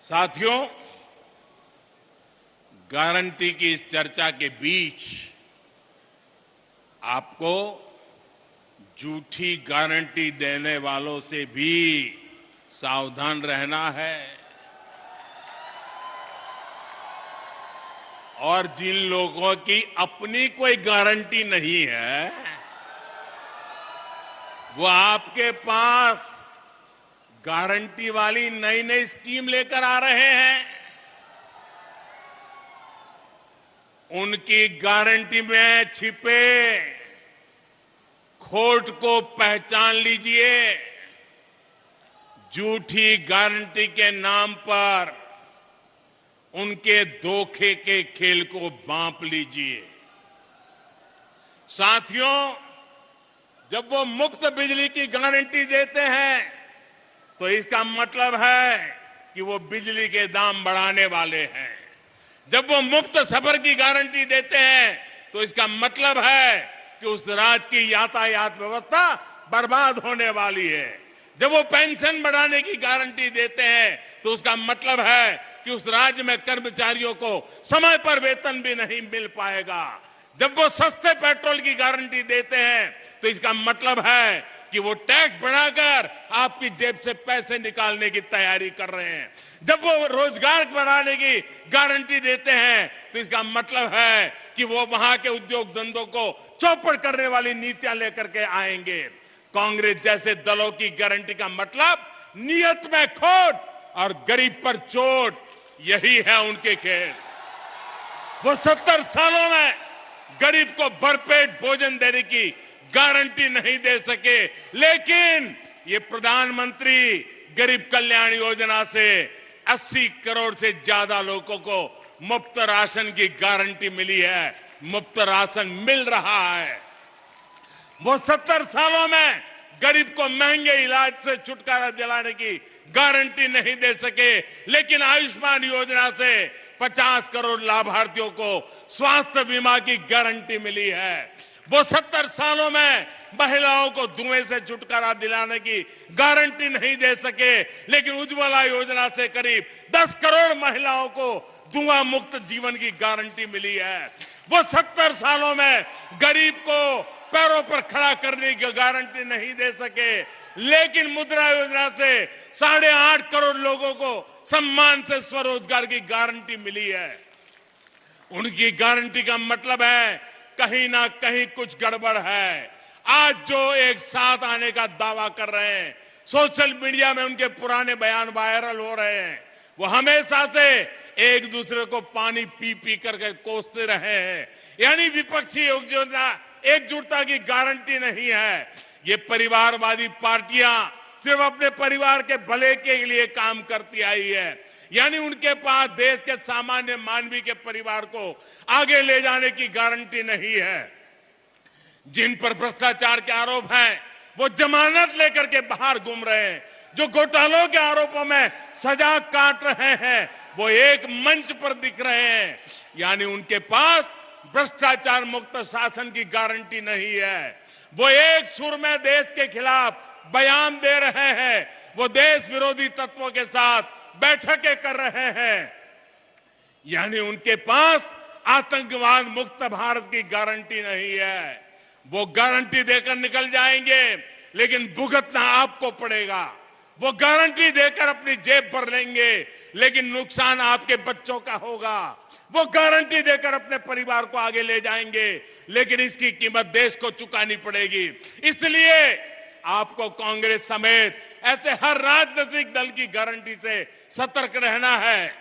साथियों, गारंटी की इस चर्चा के बीच आपको झूठी गारंटी देने वालों से भी सावधान रहना है और जिन लोगों की अपनी कोई गारंटी नहीं है वो आपके पास गारंटी वाली नई नई स्कीम लेकर आ रहे हैं। उनकी गारंटी में छिपे खोट को पहचान लीजिए। झूठी गारंटी के नाम पर उनके धोखे के खेल को भांप लीजिए। साथियों, जब वो मुफ्त बिजली की गारंटी देते हैं तो इसका मतलब है कि वो बिजली के दाम बढ़ाने वाले हैं। जब वो मुफ्त सफर की गारंटी देते हैं तो इसका मतलब है कि उस राज्य की यातायात व्यवस्था बर्बाद होने वाली है। जब वो पेंशन बढ़ाने की गारंटी देते हैं तो उसका मतलब है कि उस राज्य में कर्मचारियों को समय पर वेतन भी नहीं मिल पाएगा। जब वो सस्ते पेट्रोल की गारंटी देते हैं तो इसका मतलब है कि वो टैक्स बढ़ाकर आपकी जेब से पैसे निकालने की तैयारी कर रहे हैं। जब वो रोजगार बढ़ाने की गारंटी देते हैं तो इसका मतलब है कि वो वहां के उद्योग धंधों को चौपट करने वाली नीतियां लेकर के आएंगे। कांग्रेस जैसे दलों की गारंटी का मतलब नियत में खोट और गरीब पर चोट, यही है उनके खेल। वो 70 सालों में गरीब को भरपेट भोजन देने की गारंटी नहीं दे सके, लेकिन ये प्रधानमंत्री गरीब कल्याण योजना से 80 करोड़ से ज्यादा लोगों को मुफ्त राशन की गारंटी मिली है। मुफ्त राशन मिल रहा है। वो 70 सालों में गरीब को महंगे इलाज से छुटकारा दिलाने की गारंटी नहीं दे सके, लेकिन आयुष्मान योजना से 50 करोड़ लाभार्थियों को स्वास्थ्य बीमा की गारंटी मिली है। वो 70 सालों में महिलाओं को धुएं से छुटकारा दिलाने की गारंटी नहीं दे सके, लेकिन उज्ज्वला योजना से करीब 10 करोड़ महिलाओं को धुआं मुक्त जीवन की गारंटी मिली है। वो 70 सालों में गरीब को पैरों पर खड़ा करने की गारंटी नहीं दे सके, लेकिन मुद्रा योजना से 8.5 करोड़ लोगों को सम्मान से स्वरोजगार की गारंटी मिली है। उनकी गारंटी का मतलब है कहीं ना कहीं कुछ गड़बड़ है। आज जो एक साथ आने का दावा कर रहे हैं, सोशल मीडिया में उनके पुराने बयान वायरल हो रहे हैं। वो हमेशा से एक दूसरे को पानी पी पी करके कोसते रहे हैं। यानी विपक्षी एकजुटता की गारंटी नहीं है। ये परिवारवादी पार्टियां सिर्फ अपने परिवार के भले के लिए काम करती आई है। यानी उनके पास देश के सामान्य मानवीय के परिवार को आगे ले जाने की गारंटी नहीं है। जिन पर भ्रष्टाचार के आरोप हैं वो जमानत लेकर के बाहर घूम रहे हैं। जो घोटालों के आरोपों में सजा काट रहे हैं वो एक मंच पर दिख रहे हैं। यानी उनके पास भ्रष्टाचार मुक्त शासन की गारंटी नहीं है। वो एक सुर में देश के खिलाफ बयान दे रहे हैं। वो देश विरोधी तत्वों के साथ बैठकें कर रहे हैं। यानी उनके पास आतंकवाद मुक्त भारत की गारंटी नहीं है। वो गारंटी देकर निकल जाएंगे, लेकिन भुगतना आपको पड़ेगा। वो गारंटी देकर अपनी जेब भर लेंगे, लेकिन नुकसान आपके बच्चों का होगा। वो गारंटी देकर अपने परिवार को आगे ले जाएंगे, लेकिन इसकी कीमत देश को चुकानी पड़ेगी। इसलिए आपको कांग्रेस समेत ऐसे हर राजनीतिक दल की गारंटी से सतर्क रहना है।